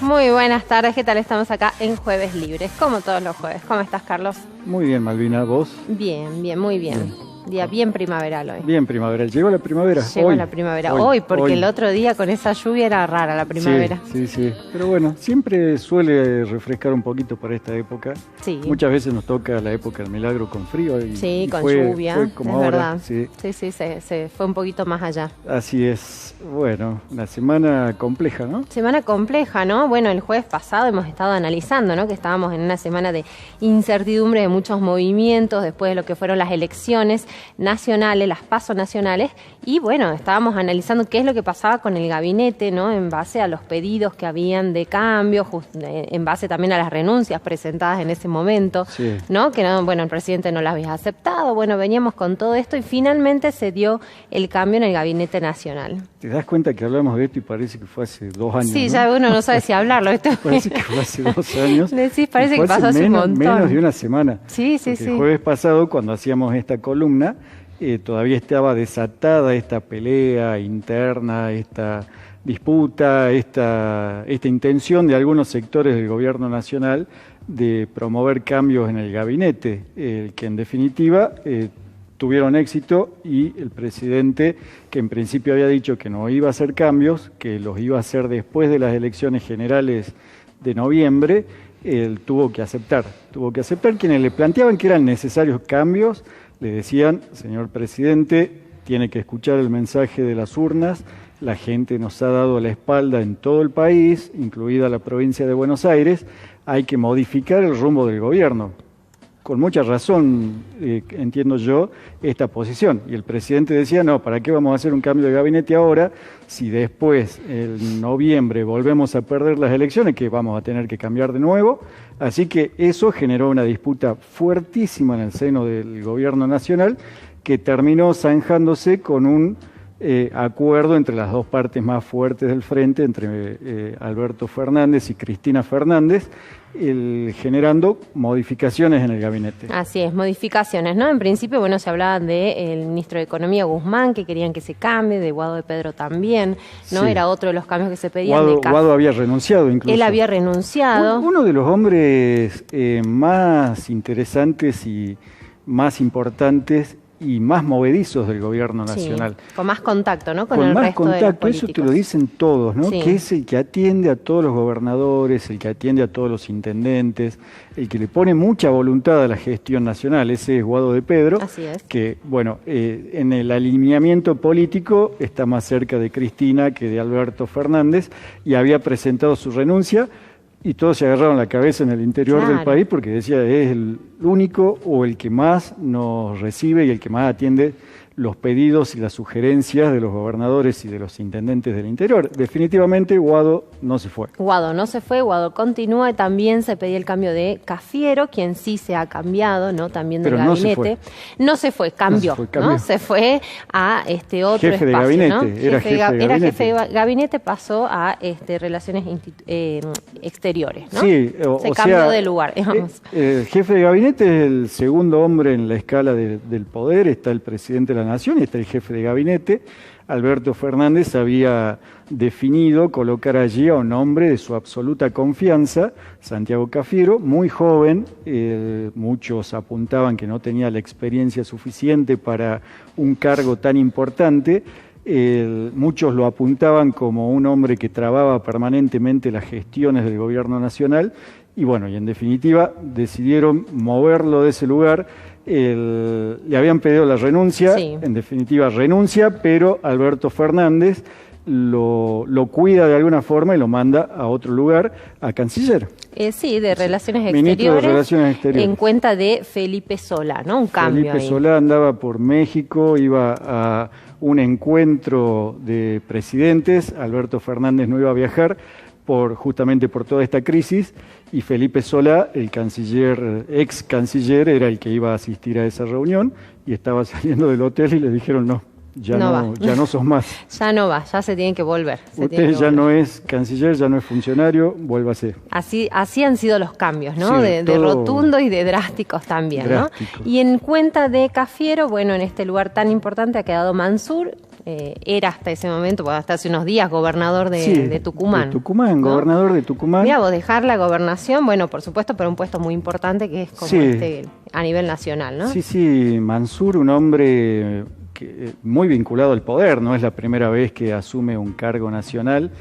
Muy buenas tardes, ¿qué tal? Estamos acá en Jueves Libres, como todos los jueves. ¿Cómo estás, Carlos? Muy bien, Malvina, ¿vos? Bien, bien, muy bien. Día bien primaveral hoy. Bien primaveral. ¿Llegó la primavera? Llegó la primavera. Hoy, porque el otro día con esa lluvia era rara la primavera. Sí. Pero bueno, siempre suele refrescar un poquito para esta época. Sí. Muchas veces nos toca la época del milagro con frío. Y con lluvia. Fue como es ahora. Verdad. Sí, se fue un poquito más allá. Así es. Bueno, una semana compleja, ¿no? Semana compleja, ¿no? Bueno, el jueves pasado hemos estado analizando, ¿no? Que estábamos en una semana de incertidumbre, de muchos movimientos, después de lo que fueron las elecciones nacionales, las PASO nacionales, y bueno, estábamos analizando qué es lo que pasaba con el gabinete, ¿no? En base a los pedidos que habían de cambio, en base también a las renuncias presentadas en ese momento, sí. ¿no? Que no, bueno, el presidente no las había aceptado, bueno, veníamos con todo esto y finalmente se dio el cambio en el gabinete nacional. ¿Te das cuenta que hablamos de esto y parece que fue hace 2 años? Sí, ¿no? ya uno no sabe si hablarlo. Parece que fue hace 2 años. Sí, parece que pasó hace un montón. Menos de una semana. Sí. El jueves pasado, cuando hacíamos esta columna, todavía estaba desatada esta pelea interna, esta disputa, esta intención de algunos sectores del gobierno nacional de promover cambios en el gabinete, que en definitiva tuvieron éxito, y el presidente, que en principio había dicho que no iba a hacer cambios, que los iba a hacer después de las elecciones generales de noviembre, él tuvo que aceptar. Quienes le planteaban que eran necesarios cambios le decían: señor presidente, tiene que escuchar el mensaje de las urnas, la gente nos ha dado la espalda en todo el país, incluida la provincia de Buenos Aires, hay que modificar el rumbo del gobierno. Con mucha razón, entiendo yo, esta posición. Y el presidente decía: no, ¿para qué vamos a hacer un cambio de gabinete ahora si después, en noviembre, volvemos a perder las elecciones, que vamos a tener que cambiar de nuevo? Así que eso generó una disputa fuertísima en el seno del gobierno nacional, que terminó zanjándose con un acuerdo entre las dos partes más fuertes del frente, entre Alberto Fernández y Cristina Fernández, generando modificaciones en el gabinete. Así es, modificaciones, ¿no? En principio, bueno, se hablaba del ministro de Economía, Guzmán, que querían que se cambie, de Guado de Pedro también, ¿no? Sí. Era otro de los cambios que se pedían. Guado había renunciado incluso. Él había renunciado. Uno de los hombres más interesantes y más importantes y más movedizos del gobierno nacional. Sí, con más contacto, ¿no? Con el resto de los políticos. Eso te lo dicen todos, ¿no? Sí. Que es el que atiende a todos los gobernadores, el que atiende a todos los intendentes, el que le pone mucha voluntad a la gestión nacional. Ese es Guado de Pedro. Así es. Que, bueno, en el alineamiento político está más cerca de Cristina que de Alberto Fernández, y había presentado su renuncia. Y todos se agarraron la cabeza en el interior del país, porque decía: es el único o el que más nos recibe y el que más atiende los pedidos y las sugerencias de los gobernadores y de los intendentes del interior. Definitivamente Guado no se fue. Guado continúa, y también se pedía el cambio de Cafiero, quien sí se ha cambiado, ¿no? También del gabinete. No se fue, cambió. Se fue a otro jefe de espacio, gabinete, ¿no? Era jefe de gabinete, pasó a relaciones exteriores, ¿no? Sí, se cambió de lugar, digamos. El jefe de gabinete es el segundo hombre en la escala del poder. Está el presidente de la Nación y está el jefe de gabinete. Alberto Fernández había definido colocar allí a un hombre de su absoluta confianza, Santiago Cafiero, muy joven. Muchos apuntaban que no tenía la experiencia suficiente para un cargo tan importante. Muchos lo apuntaban como un hombre que trababa permanentemente las gestiones del gobierno nacional, y bueno, y en definitiva decidieron moverlo de ese lugar. Le habían pedido la renuncia, sí. En definitiva renuncia, pero Alberto Fernández lo cuida de alguna forma y lo manda a otro lugar, a canciller. Sí, de Relaciones Exteriores. Ministro de Relaciones Exteriores. En cuenta de Felipe Solá, ¿no? Un cambio Felipe Solá andaba por México, iba a un encuentro de presidentes. Alberto Fernández no iba a viajar justamente por toda esta crisis, y Felipe Solá, el ex canciller, era el que iba a asistir a esa reunión, y estaba saliendo del hotel y le dijeron: no, ya No no, va. ya no sos más. Ya no va, ya se tiene que volver. Usted ya no es canciller, ya no es funcionario, vuélvase. Así han sido los cambios, ¿no? Sí, de todo rotundos y de drásticos también, drástico. ¿no? Y en cuenta de Cafiero, bueno, en este lugar tan importante ha quedado Mansur. Era hasta ese momento, pues hasta hace unos días, gobernador de Tucumán. De Tucumán, ¿no? gobernador de Tucumán. Mira, vos dejar la gobernación, bueno, por supuesto, pero un puesto muy importante que es como Sí. a nivel nacional, ¿no? Sí, Mansur, un hombre muy vinculado al poder, no es la primera vez que asume un cargo nacional.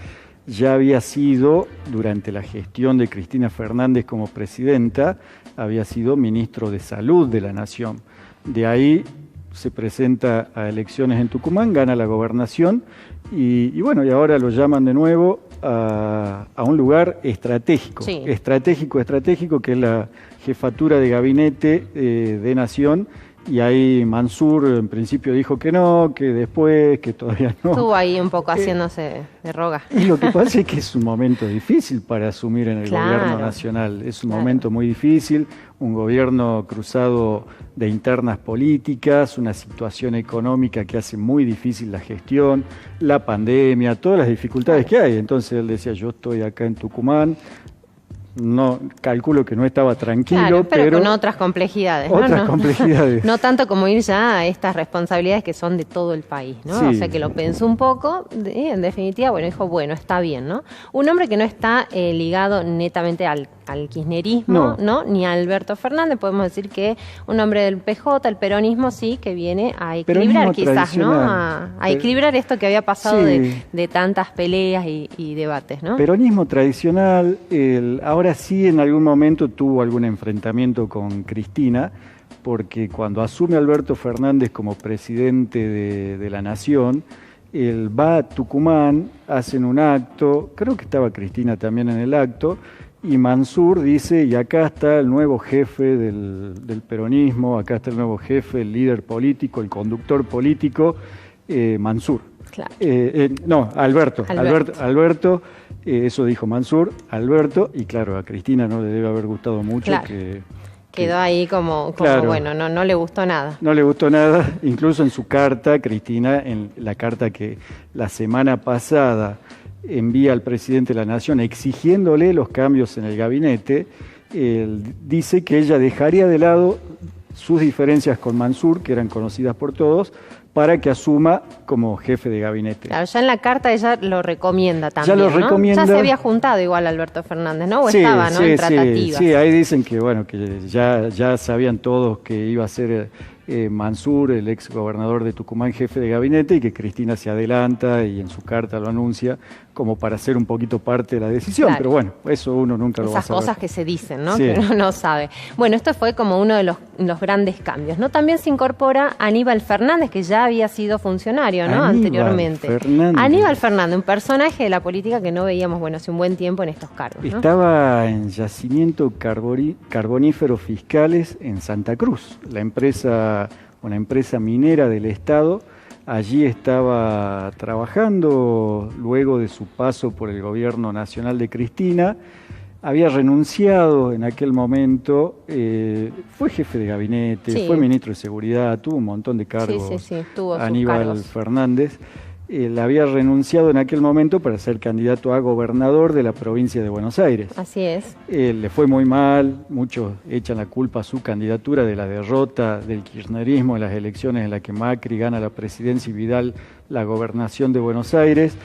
Ya había sido, durante la gestión de Cristina Fernández como presidenta, había sido ministro de Salud de la Nación. De ahí se presenta a elecciones en Tucumán, gana la gobernación y bueno, y ahora lo llaman de nuevo a un lugar estratégico, Sí. estratégico, que es la jefatura de gabinete de Nación. Y ahí Mansur en principio dijo que no, que después, que todavía no. Estuvo ahí un poco haciéndose de roga. Y lo que pasa es que es un momento difícil para asumir en el Claro, gobierno nacional. Es un claro. momento muy difícil, un gobierno cruzado de internas políticas, una situación económica que hace muy difícil la gestión, la pandemia, todas las dificultades que hay. Entonces él decía, yo estoy acá en Tucumán, no calculo que no estaba tranquilo, Claro, pero con otras complejidades, ¿no? otras No, complejidades. no tanto como ir ya a estas responsabilidades que son de todo el país, ¿no? Sí. O sea, que lo pensó un poco, en definitiva, bueno, dijo, bueno, está bien, ¿no? Un hombre que no está ligado netamente al kirchnerismo, ¿no? Ni a Alberto Fernández, podemos decir que un hombre del PJ, el peronismo, sí, que viene a equilibrar Peronismo quizás, ¿no? tradicional. A equilibrar esto que había pasado Sí. de tantas peleas y debates, ¿no? Peronismo tradicional, ahora sí en algún momento tuvo algún enfrentamiento con Cristina, porque cuando asume Alberto Fernández como presidente de la Nación, él va a Tucumán, hacen un acto, creo que estaba Cristina también en el acto, y Mansur dice, y acá está el nuevo jefe del peronismo, acá está el nuevo jefe, el líder político, el conductor político, Mansur. Claro. No, Alberto, eso dijo Mansur, Alberto, y claro, a Cristina no le debe haber gustado mucho Claro. Quedó ahí como Claro. bueno, no le gustó nada. No le gustó nada, incluso en su carta, Cristina, en la carta que la semana pasada envía al presidente de la Nación exigiéndole los cambios en el gabinete, dice que ella dejaría de lado sus diferencias con Mansur, que eran conocidas por todos, para que asuma como jefe de gabinete. Claro, ya en la carta ella lo recomienda también, Ya lo ¿no? recomienda. Ya se había juntado igual Alberto Fernández, ¿no? O Sí, estaba, ¿no? sí, En sí, tratativas. sí, ahí dicen que bueno, que ya sabían todos que iba a ser Mansur, el ex gobernador de Tucumán, jefe de gabinete, y que Cristina se adelanta y en su carta lo anuncia como para ser un poquito parte de la decisión. Claro. Pero bueno, eso uno nunca lo va a Esas saber. cosas que se dicen, ¿no? Sí. Que uno no sabe. Bueno, esto fue como uno de los grandes cambios, ¿no? También se incorpora Aníbal Fernández, que ya había sido funcionario, ¿no? Aníbal Anteriormente. Fernández. Aníbal Fernández, un personaje de la política que no veíamos, bueno, hace un buen tiempo en estos cargos, ¿no? Estaba en yacimiento carbonífero fiscales en Santa Cruz, una empresa minera del Estado. Allí estaba trabajando luego de su paso por el gobierno nacional de Cristina. Había renunciado en aquel momento, fue jefe de gabinete, Sí. fue ministro de Seguridad, tuvo un montón de cargos. Sí, tuvo sus Aníbal cargos. Fernández. Él había renunciado en aquel momento para ser candidato a gobernador de la provincia de Buenos Aires. Así es. Le fue muy mal, muchos echan la culpa a su candidatura de la derrota del kirchnerismo en las elecciones en las que Macri gana la presidencia y Vidal la gobernación de Buenos Aires.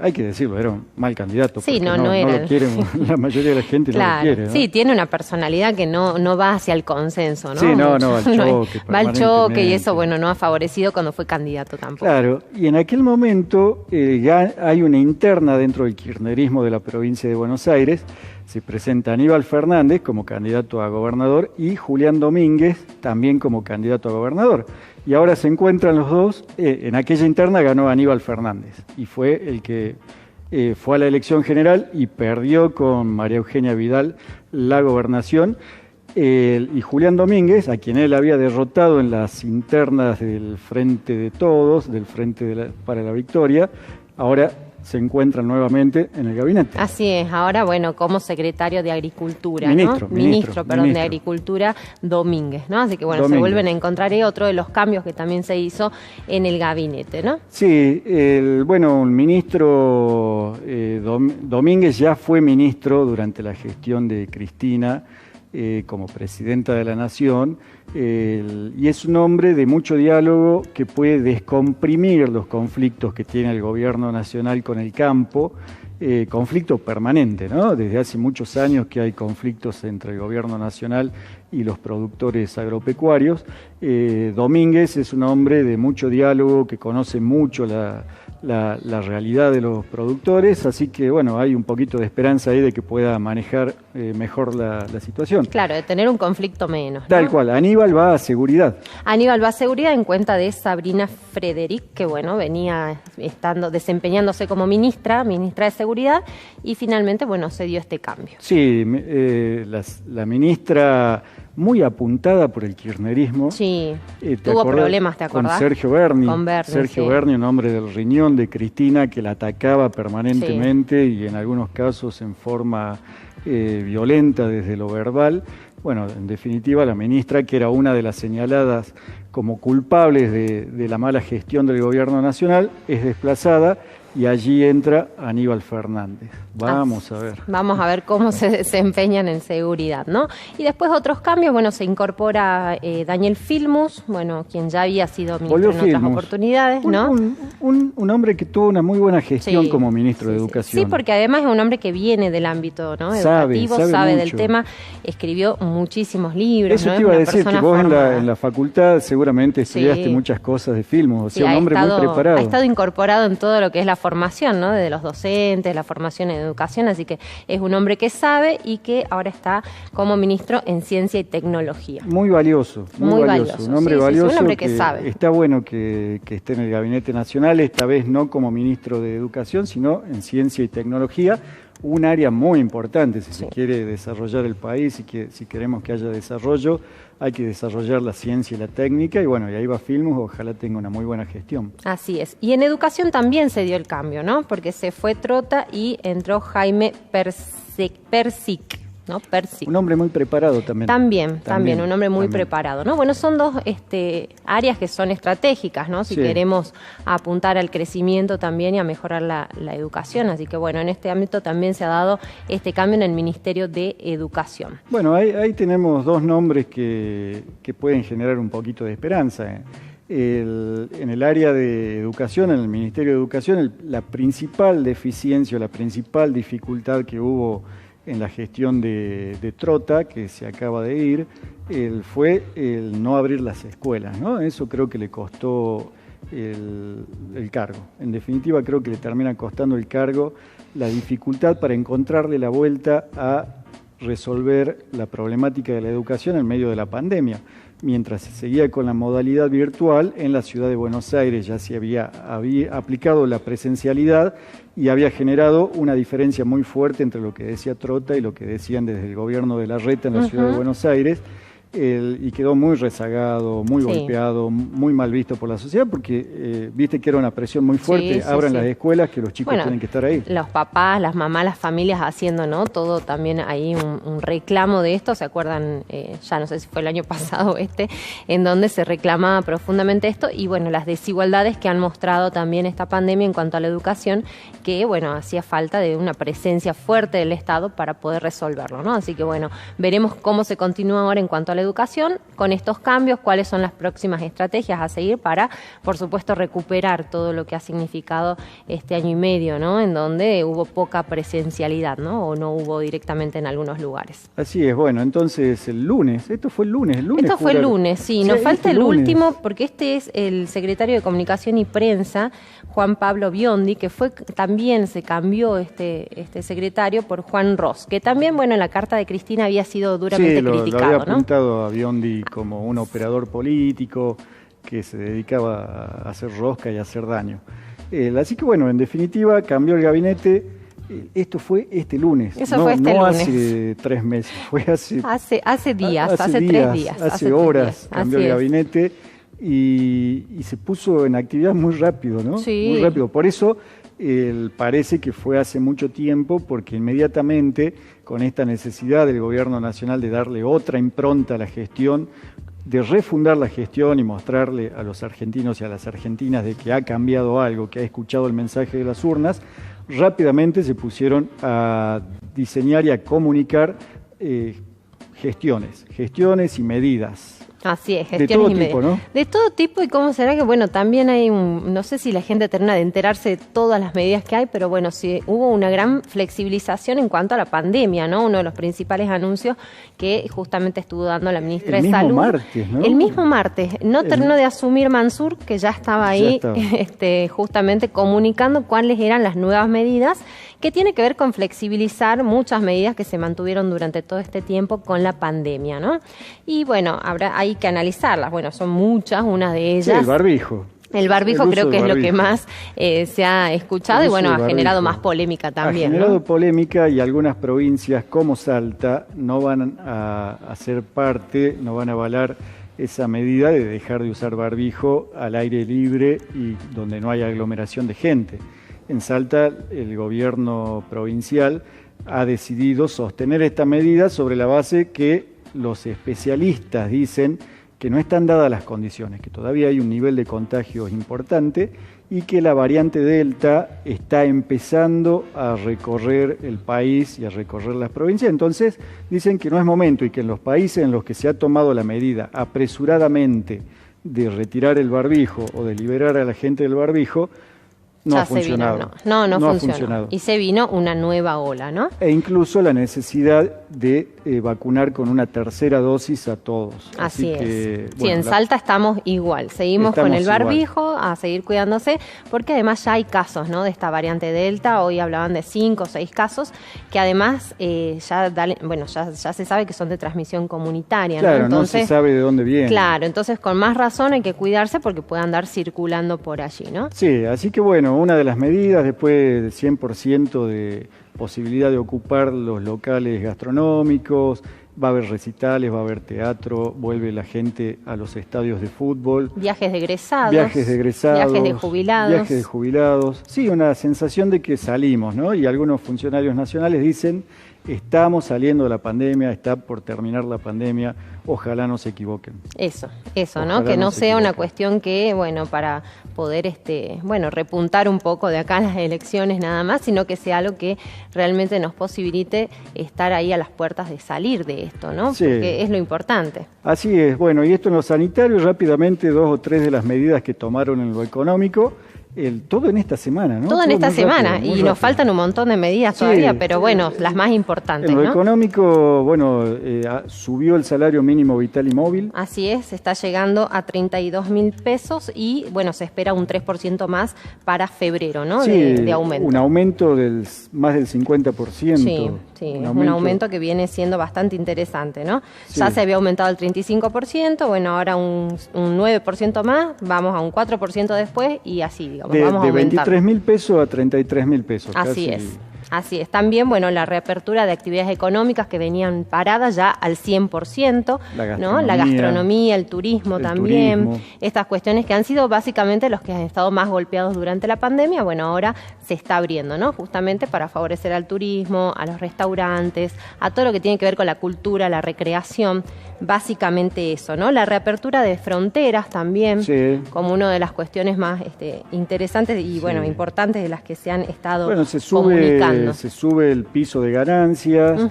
Hay que decirlo, era un mal candidato. Sí, porque no era. No lo quieren, la mayoría de la gente no Claro, lo quiere, ¿no? sí, tiene una personalidad que no va hacia el consenso, ¿no? Sí, no, Mucho. al choque, Va al choque y permanentemente. eso, bueno, no ha favorecido cuando fue candidato tampoco. Claro, y en aquel momento ya hay una interna dentro del kirchnerismo de la provincia de Buenos Aires. Se presenta Aníbal Fernández como candidato a gobernador y Julián Domínguez también como candidato a gobernador. Y ahora se encuentran los dos. En aquella interna ganó Aníbal Fernández y fue el que fue a la elección general y perdió con María Eugenia Vidal la gobernación. Y Julián Domínguez, a quien él había derrotado en las internas del Frente de Todos, del Frente para la Victoria, ahora se encuentra nuevamente en el gabinete. Así es, ahora bueno, como secretario de Agricultura, Ministro de Agricultura, Domínguez, ¿no? Así que bueno, se vuelven a encontrar otro de los cambios que también se hizo en el gabinete, ¿no? Sí, el ministro Domínguez ya fue ministro durante la gestión de Cristina como presidenta de la Nación, y es un hombre de mucho diálogo que puede descomprimir los conflictos que tiene el gobierno nacional con el campo, conflicto permanente, ¿no? Desde hace muchos años que hay conflictos entre el gobierno nacional y los productores agropecuarios. Domínguez es un hombre de mucho diálogo, que conoce mucho la realidad de los productores, así que bueno, hay un poquito de esperanza ahí de que pueda manejar mejor la situación. Claro, de tener un conflicto menos, ¿no? Tal cual. Aníbal va a seguridad. Aníbal va a seguridad en cuenta de Sabrina Frederick, que bueno, venía desempeñándose como ministra de seguridad, y finalmente bueno, se dio este cambio. Sí, la ministra muy apuntada por el kirchnerismo. Sí, tuvo problemas, ¿te acordás? Con Sergio Berni. Sergio Berni, un hombre del riñón de Cristina, que la atacaba permanentemente y en algunos casos en forma violenta desde lo verbal. Bueno, en definitiva, la ministra, que era una de las señaladas como culpables de la mala gestión del gobierno nacional, es desplazada y allí entra Aníbal Fernández. Vamos a ver cómo se desempeñan en seguridad, ¿no? Y después otros cambios, bueno, se incorpora Daniel Filmus, bueno, quien ya había sido ministro en otras oportunidades, ¿no? Un hombre que tuvo una muy buena gestión como ministro de Educación. Sí, porque además es un hombre que viene del ámbito, ¿no?, educativo, sabe del tema, escribió muchísimos libros. Eso, ¿no? Te iba a decir que vos en la facultad seguramente estudiaste muchas cosas de Filmus, o sea, un hombre muy preparado. Ha estado incorporado en todo lo que es la formación, ¿no?, de los docentes, la formación en educación, así que es un hombre que sabe y que ahora está como ministro en Ciencia y Tecnología. Muy valioso, un hombre valioso, un hombre que sabe. Está bueno que esté en el Gabinete Nacional, esta vez no como ministro de Educación, sino en Ciencia y Tecnología, un área muy importante si se quiere desarrollar el país y que si queremos que haya desarrollo, hay que desarrollar la ciencia y la técnica, y bueno, y ahí va Filmus, ojalá tenga una muy buena gestión. Así es. Y en educación también se dio el cambio, ¿no? Porque se fue Trota y entró Jaime Persic. ¿No? Persic. Un hombre muy preparado también. También un hombre muy preparado, ¿no? Bueno, son dos áreas que son estratégicas, ¿no? Si queremos apuntar al crecimiento también y a mejorar la educación, así que bueno, en este ámbito también se ha dado este cambio en el Ministerio de Educación. Bueno, ahí tenemos dos nombres que pueden generar un poquito de esperanza. En el área de educación, en el Ministerio de Educación, la principal deficiencia, la principal dificultad que hubo en la gestión de Trota, que se acaba de ir, fue el no abrir las escuelas, ¿no? Eso creo que le costó el cargo. En definitiva, creo que le termina costando el cargo la dificultad para encontrarle la vuelta a resolver la problemática de la educación en medio de la pandemia. Mientras se seguía con la modalidad virtual, en la ciudad de Buenos Aires ya se había aplicado la presencialidad y había generado una diferencia muy fuerte entre lo que decía Trota y lo que decían desde el gobierno de Larreta en la ciudad de Buenos Aires, y quedó muy rezagado, muy golpeado, muy mal visto por la sociedad, porque viste que era una presión muy fuerte, abran las escuelas, que los chicos tienen que estar ahí. Los papás, las mamás, las familias haciendo, ¿no?, todo también ahí un reclamo de esto, ¿se acuerdan? Ya no sé si fue el año pasado en donde se reclamaba profundamente esto, y bueno, las desigualdades que han mostrado también esta pandemia en cuanto a la educación, que bueno, hacía falta de una presencia fuerte del Estado para poder resolverlo, ¿no? Así que bueno, veremos cómo se continúa ahora en cuanto a la educación con estos cambios, cuáles son las próximas estrategias a seguir para, por supuesto, recuperar todo lo que ha significado este año y medio, ¿no?, en donde hubo poca presencialidad, ¿no?, o no hubo directamente en algunos lugares. Así es. Bueno, entonces el lunes, esto fue el lunes. Esto fue el lunes, sí, nos falta el último, porque este es el secretario de Comunicación y Prensa, Juan Pablo Biondi, que también se cambió este secretario por Juan Ross, que también, bueno, en la carta de Cristina había sido duramente criticado, lo había apuntado a Biondi como un operador político que se dedicaba a hacer rosca y a hacer daño. Así que bueno, en definitiva cambió el gabinete. Esto fue este lunes. Eso fue este lunes. Hace 3 meses, fue hace días, hace 3 días. Hace horas cambió el gabinete y se puso en actividad muy rápido, ¿no? Sí. Muy rápido. Por eso parece que fue hace mucho tiempo, porque inmediatamente con esta necesidad del gobierno nacional de darle otra impronta a la gestión, de refundar la gestión y mostrarle a los argentinos y a las argentinas de que ha cambiado algo, que ha escuchado el mensaje de las urnas, rápidamente se pusieron a diseñar y a comunicar gestiones y medidas. Así es, gestiones de todo tipo, ¿no? De todo tipo, y cómo será que, bueno, también hay no sé si la gente termina de enterarse de todas las medidas que hay, pero bueno, sí hubo una gran flexibilización en cuanto a la pandemia, ¿no? Uno de los principales anuncios que justamente estuvo dando la ministra de Salud. Martes, ¿no? El mismo martes, no terminó de asumir Mansur, que ya estaba ahí justamente comunicando cuáles eran las nuevas medidas, que tiene que ver con flexibilizar muchas medidas que se mantuvieron durante todo este tiempo con la pandemia, ¿no? Y bueno, hay que analizarlas. Bueno, son muchas, una de ellas. Sí, el barbijo. El barbijo creo que es lo que más se ha escuchado y bueno, ha generado más polémica también. Ha generado polémica, y algunas provincias como Salta no van a hacer parte, no van a avalar esa medida de dejar de usar barbijo al aire libre y donde no hay aglomeración de gente. En Salta, el gobierno provincial ha decidido sostener esta medida sobre la base que los especialistas dicen que no están dadas las condiciones, que todavía hay un nivel de contagio importante y que la variante Delta está empezando a recorrer el país y a recorrer las provincias. Entonces dicen que no es momento, y que en los países en los que se ha tomado la medida apresuradamente de retirar el barbijo o de liberar a la gente del barbijo, no ha funcionado. No funcionó. Y se vino una nueva ola, ¿no? E incluso la necesidad de vacunar con una tercera dosis a todos. Así es. Que, sí, en Salta estamos igual. Seguimos con el barbijo, a seguir cuidándose, porque además ya hay casos, ¿no? De esta variante Delta. Hoy hablaban de 5 o 6 casos, que además ya se sabe que son de transmisión comunitaria, ¿no? Claro, entonces, no se sabe de dónde viene. Claro, entonces con más razón hay que cuidarse porque puede andar circulando por allí, ¿no? Sí, así que bueno, una de las medidas, después del 100% de posibilidad de ocupar los locales gastronómicos, va a haber recitales, va a haber teatro, vuelve la gente a los estadios de fútbol. Viajes de egresados. Viajes de jubilados. Sí, una sensación de que salimos, ¿no? Y algunos funcionarios nacionales dicen, estamos saliendo de la pandemia, está por terminar la pandemia, ojalá no se equivoquen. Eso, ¿no? Que no sea una cuestión que, bueno, para poder, repuntar un poco de acá las elecciones nada más, sino que sea algo que realmente nos posibilite estar ahí a las puertas de salir de esto, ¿no? Sí. Porque es lo importante. Así es. Bueno, y esto en lo sanitario, rápidamente 2 o 3 de las medidas que tomaron en lo económico. Todo en esta semana, ¿no? Todo en esta semana, y nos faltan un montón de medidas todavía, pero bueno, las más importantes, ¿no? En lo económico, subió el salario mínimo vital y móvil. Así es, está llegando a 32.000 pesos y, bueno, se espera un 3% más para febrero, ¿no? Sí, de aumento. Un aumento del más del 50%. Sí, es un aumento que viene siendo bastante interesante, ¿no? Sí. Ya se había aumentado el 35%, bueno, ahora un 9% más, vamos a un 4% después y así, digamos. De 23.000 pesos a 33.000 pesos. Así es. Así es. También, bueno, la reapertura de actividades económicas que venían paradas ya al 100%, ¿no? La gastronomía, el turismo también. Estas cuestiones que han sido básicamente los que han estado más golpeados durante la pandemia, bueno, ahora se está abriendo, ¿no? Justamente para favorecer al turismo, a los restaurantes, a todo lo que tiene que ver con la cultura, la recreación. Básicamente eso, ¿no? La reapertura de fronteras también, como una de las cuestiones más interesantes y, bueno, importantes de las que se han estado comunicando. Se sube el piso de ganancias,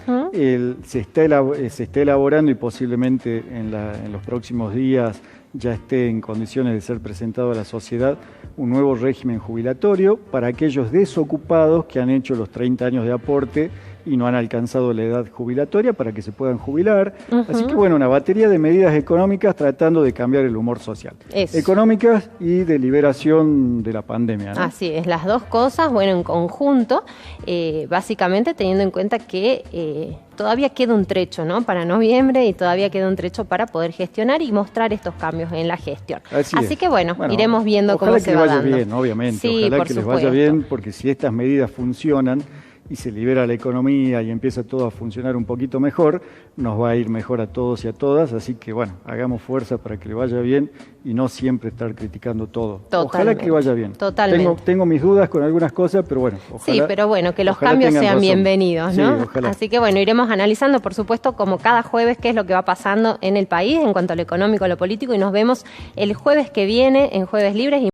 se está elaborando y posiblemente en los próximos días ya esté en condiciones de ser presentado a la sociedad un nuevo régimen jubilatorio para aquellos desocupados que han hecho los 30 años de aporte y no han alcanzado la edad jubilatoria para que se puedan jubilar. Así que, bueno, una batería de medidas económicas tratando de cambiar el humor social. Económicas y de liberación de la pandemia, ¿no? Así es, las dos cosas, bueno, en conjunto, básicamente teniendo en cuenta que todavía queda un trecho, ¿no? Para noviembre, y todavía queda un trecho para poder gestionar y mostrar estos cambios en la gestión. Así que, bueno, iremos viendo cómo se va dando. Ojalá que les vaya bien, obviamente. Sí, ojalá que les vaya bien, porque si estas medidas funcionan y se libera la economía y empieza todo a funcionar un poquito mejor, nos va a ir mejor a todos y a todas, así que bueno, hagamos fuerza para que le vaya bien y no siempre estar criticando todo. Totalmente. Ojalá que vaya bien. Totalmente. Tengo mis dudas con algunas cosas, pero bueno, ojalá. Sí, pero bueno, que los cambios sean bienvenidos, ¿no? Sí, ojalá. Así que bueno, iremos analizando, por supuesto, como cada jueves, qué es lo que va pasando en el país en cuanto a lo económico, a lo político, y nos vemos el jueves que viene en Jueves Libres.